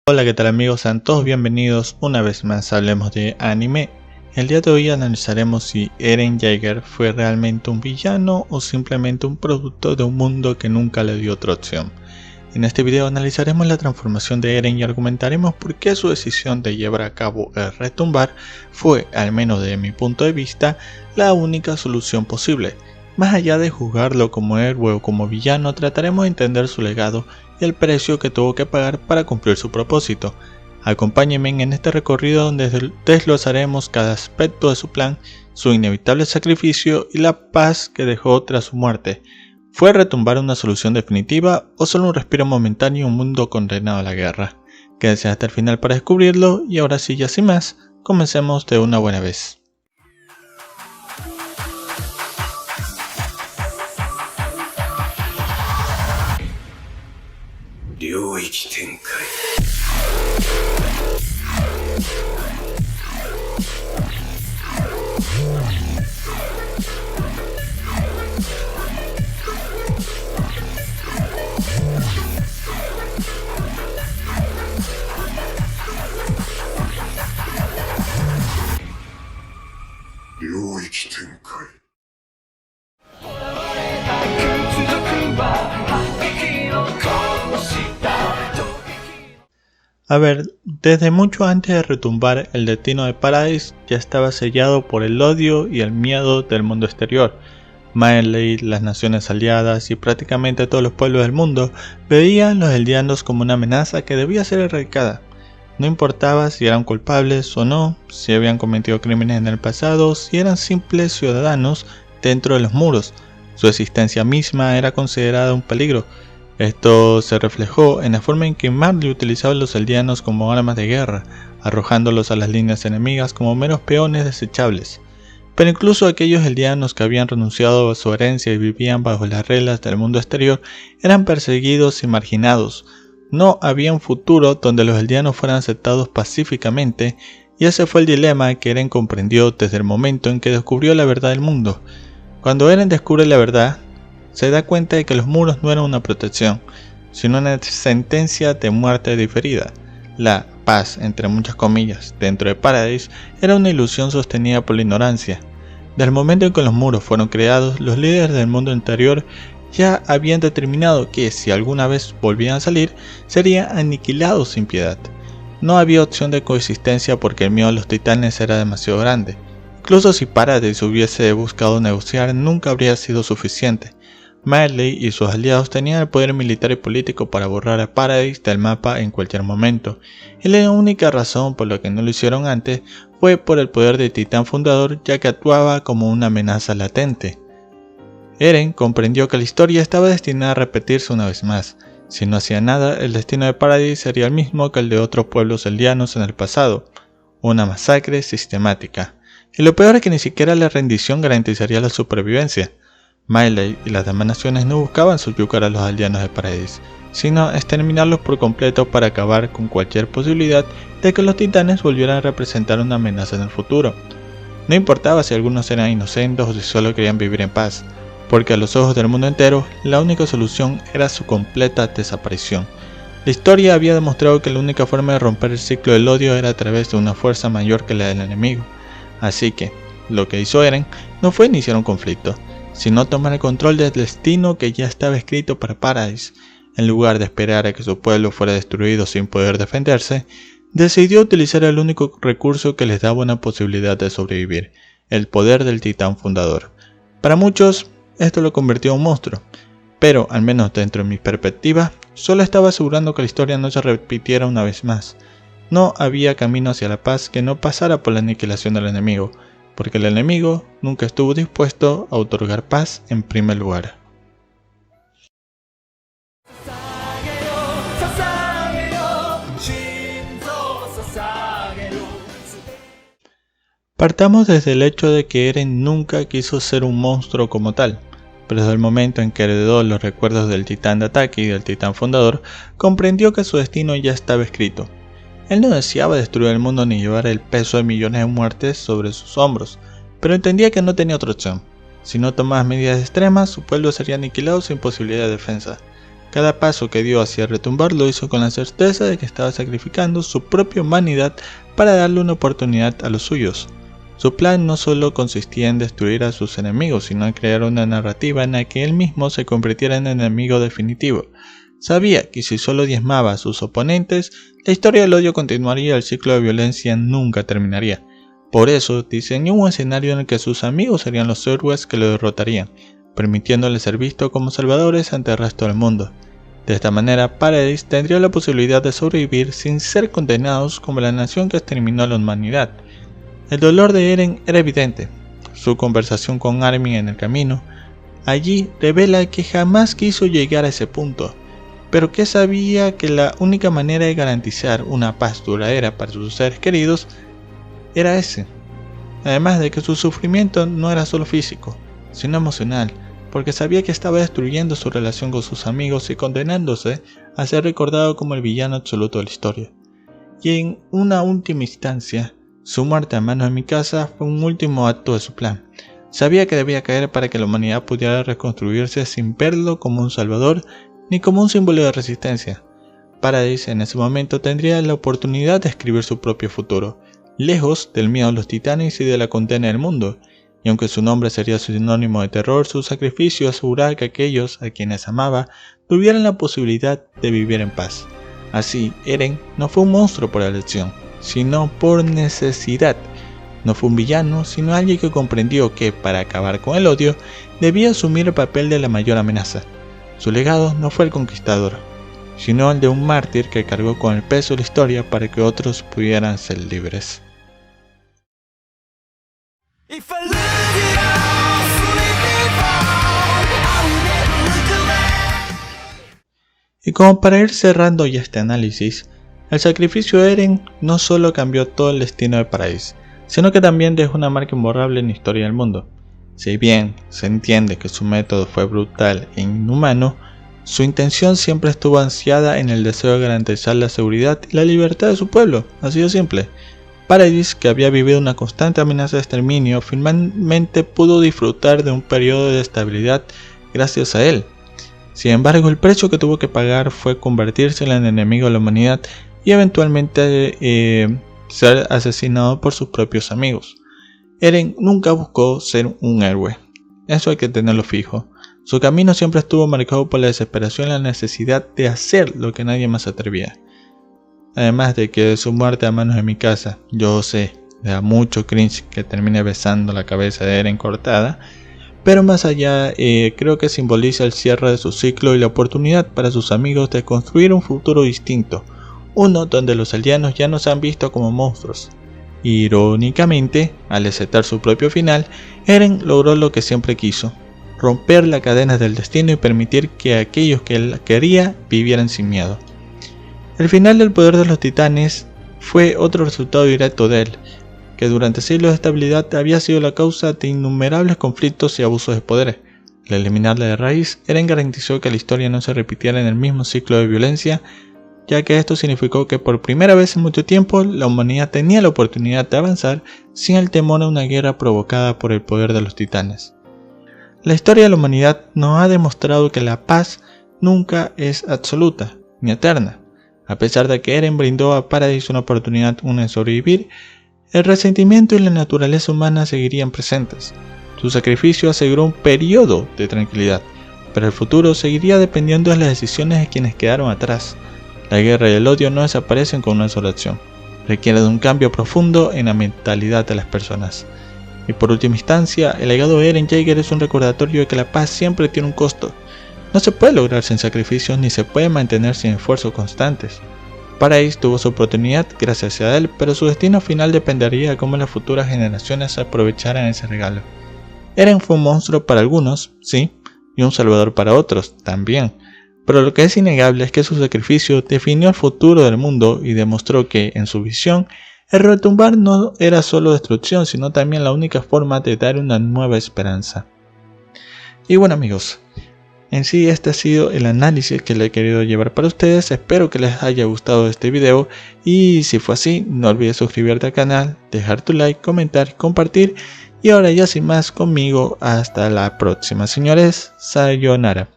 Hola, ¿qué tal amigos? Sean todos bienvenidos una vez más a Hablemos de Anime. El día de hoy analizaremos si Eren Yeager fue realmente un villano o simplemente un producto de un mundo que nunca le dio otra opción. En este video analizaremos la transformación de Eren y argumentaremos por qué su decisión de llevar a cabo el retumbar fue, al menos desde mi punto de vista, la única solución posible. Más allá de juzgarlo como héroe o como villano, trataremos de entender su legado y el precio que tuvo que pagar para cumplir su propósito. Acompáñenme en este recorrido donde desglosaremos cada aspecto de su plan, su inevitable sacrificio y la paz que dejó tras su muerte. ¿Fue retumbar una solución definitiva o solo un respiro momentáneo en un mundo condenado a la guerra? Quédense hasta el final para descubrirlo y ahora sí, ya sin más, comencemos de una buena vez. A ver, desde mucho antes de retumbar, el destino de Paradise ya estaba sellado por el odio y el miedo del mundo exterior. Marley, las naciones aliadas y prácticamente todos los pueblos del mundo veían a los eldianos como una amenaza que debía ser erradicada. No importaba si eran culpables o no, si habían cometido crímenes en el pasado, si eran simples ciudadanos dentro de los muros, su existencia misma era considerada un peligro. Esto se reflejó en la forma en que Marley utilizaba a los eldianos como armas de guerra, arrojándolos a las líneas enemigas como meros peones desechables. Pero incluso aquellos eldianos que habían renunciado a su herencia y vivían bajo las reglas del mundo exterior eran perseguidos y marginados. No había un futuro donde los eldianos fueran aceptados pacíficamente, y ese fue el dilema que Eren comprendió desde el momento en que descubrió la verdad del mundo. Cuando Eren descubre la verdad, se da cuenta de que los muros no eran una protección, sino una sentencia de muerte diferida. La paz, entre muchas comillas, dentro de Paradise era una ilusión sostenida por la ignorancia. Desde el momento en que los muros fueron creados, los líderes del mundo interior ya habían determinado que si alguna vez volvían a salir, serían aniquilados sin piedad. No había opción de coexistencia porque el miedo a los titanes era demasiado grande. Incluso si Paradise hubiese buscado negociar, nunca habría sido suficiente. Marley y sus aliados tenían el poder militar y político para borrar a Paradise del mapa en cualquier momento, y la única razón por la que no lo hicieron antes fue por el poder del Titán Fundador, ya que actuaba como una amenaza latente. Eren comprendió que la historia estaba destinada a repetirse una vez más. Si no hacía nada, el destino de Paradise sería el mismo que el de otros pueblos eldianos en el pasado, una masacre sistemática. Y lo peor es que ni siquiera la rendición garantizaría la supervivencia. Marley y las demás naciones no buscaban subyugar a los aldeanos de Paradise, sino exterminarlos por completo para acabar con cualquier posibilidad de que los titanes volvieran a representar una amenaza en el futuro. No importaba si algunos eran inocentes o si solo querían vivir en paz, porque a los ojos del mundo entero, la única solución era su completa desaparición. La historia había demostrado que la única forma de romper el ciclo del odio era a través de una fuerza mayor que la del enemigo. Así que, lo que hizo Eren no fue iniciar un conflicto, sino tomar el control del destino que ya estaba escrito para Paradise. En lugar de esperar a que su pueblo fuera destruido sin poder defenderse, decidió utilizar el único recurso que les daba una posibilidad de sobrevivir, el poder del Titán Fundador. Para muchos, esto lo convirtió en un monstruo, pero al menos dentro de mi perspectiva, solo estaba asegurando que la historia no se repitiera una vez más. No había camino hacia la paz que no pasara por la aniquilación del enemigo, porque el enemigo nunca estuvo dispuesto a otorgar paz en primer lugar. Partamos desde el hecho de que Eren nunca quiso ser un monstruo como tal, pero desde el momento en que heredó los recuerdos del titán de ataque y del titán fundador, comprendió que su destino ya estaba escrito. Él no deseaba destruir el mundo ni llevar el peso de millones de muertes sobre sus hombros, pero entendía que no tenía otra opción. Si no tomaba medidas extremas, su pueblo sería aniquilado sin posibilidad de defensa. Cada paso que dio hacia retumbar lo hizo con la certeza de que estaba sacrificando su propia humanidad para darle una oportunidad a los suyos. Su plan no solo consistía en destruir a sus enemigos, sino en crear una narrativa en la que él mismo se convirtiera en enemigo definitivo. Sabía que si solo diezmaba a sus oponentes, la historia del odio continuaría y el ciclo de violencia nunca terminaría. Por eso, diseñó un escenario en el que sus amigos serían los héroes que lo derrotarían, permitiéndole ser visto como salvadores ante el resto del mundo. De esta manera, Paradis tendría la posibilidad de sobrevivir sin ser condenados como la nación que exterminó a la humanidad. El dolor de Eren era evidente. Su conversación con Armin en el camino allí revela que jamás quiso llegar a ese punto, pero que sabía que la única manera de garantizar una paz duradera para sus seres queridos era ese. Además de que su sufrimiento no era solo físico, sino emocional, porque sabía que estaba destruyendo su relación con sus amigos y condenándose a ser recordado como el villano absoluto de la historia. Y en una última instancia, su muerte a manos de Mikasa fue un último acto de su plan. Sabía que debía caer para que la humanidad pudiera reconstruirse sin verlo como un salvador ni como un símbolo de resistencia. Paradis en ese momento tendría la oportunidad de escribir su propio futuro, lejos del miedo a los titanes y de la condena del mundo. Y aunque su nombre sería sinónimo de terror, su sacrificio aseguraba que aquellos a quienes amaba tuvieran la posibilidad de vivir en paz. Así, Eren no fue un monstruo por elección, sino por necesidad. No fue un villano, sino alguien que comprendió que, para acabar con el odio, debía asumir el papel de la mayor amenaza. Su legado no fue el conquistador, sino el de un mártir que cargó con el peso de la historia para que otros pudieran ser libres. Y como para ir cerrando ya este análisis, el sacrificio de Eren no solo cambió todo el destino de Paradis, sino que también dejó una marca imborrable en la historia del mundo. Si bien se entiende que su método fue brutal e inhumano, su intención siempre estuvo ansiada en el deseo de garantizar la seguridad y la libertad de su pueblo, así de simple. Paradis, que había vivido una constante amenaza de exterminio, finalmente pudo disfrutar de un periodo de estabilidad gracias a él. Sin embargo, el precio que tuvo que pagar fue convertirse en el enemigo de la humanidad y eventualmente ser asesinado por sus propios amigos. Eren nunca buscó ser un héroe, eso hay que tenerlo fijo. Su camino siempre estuvo marcado por la desesperación y la necesidad de hacer lo que nadie más atrevía. Además de que de su muerte a manos de Mikasa, yo sé, le da mucho cringe que termine besando la cabeza de Eren cortada, pero más allá creo que simboliza el cierre de su ciclo y la oportunidad para sus amigos de construir un futuro distinto, uno donde los aldeanos ya no se han visto como monstruos. Irónicamente, al aceptar su propio final, Eren logró lo que siempre quiso, romper las cadenas del destino y permitir que aquellos que él quería vivieran sin miedo. El final del poder de los titanes fue otro resultado directo de él, que durante siglos de estabilidad había sido la causa de innumerables conflictos y abusos de poder. Al eliminarla de raíz, Eren garantizó que la historia no se repitiera en el mismo ciclo de violencia, ya que esto significó que por primera vez en mucho tiempo la humanidad tenía la oportunidad de avanzar sin el temor a una guerra provocada por el poder de los titanes. La historia de la humanidad nos ha demostrado que la paz nunca es absoluta ni eterna. A pesar de que Eren brindó a Paradis una oportunidad de sobrevivir, el resentimiento y la naturaleza humana seguirían presentes. Su sacrificio aseguró un periodo de tranquilidad, pero el futuro seguiría dependiendo de las decisiones de quienes quedaron atrás. La guerra y el odio no desaparecen con una sola acción, requiere de un cambio profundo en la mentalidad de las personas. Y por última instancia, el legado de Eren Yeager es un recordatorio de que la paz siempre tiene un costo. No se puede lograr sin sacrificios ni se puede mantener sin esfuerzos constantes. Paradis tuvo su oportunidad gracias a él, pero su destino final dependería de cómo las futuras generaciones aprovecharan ese regalo. Eren fue un monstruo para algunos, sí, y un salvador para otros, también. Pero lo que es innegable es que su sacrificio definió el futuro del mundo y demostró que, en su visión, el retumbar no era solo destrucción, sino también la única forma de dar una nueva esperanza. Y bueno amigos, en sí este ha sido el análisis que le he querido llevar para ustedes. Espero que les haya gustado este video y si fue así, no olvides suscribirte al canal, dejar tu like, comentar, compartir. Y ahora ya sin más conmigo, hasta la próxima señores, sayonara.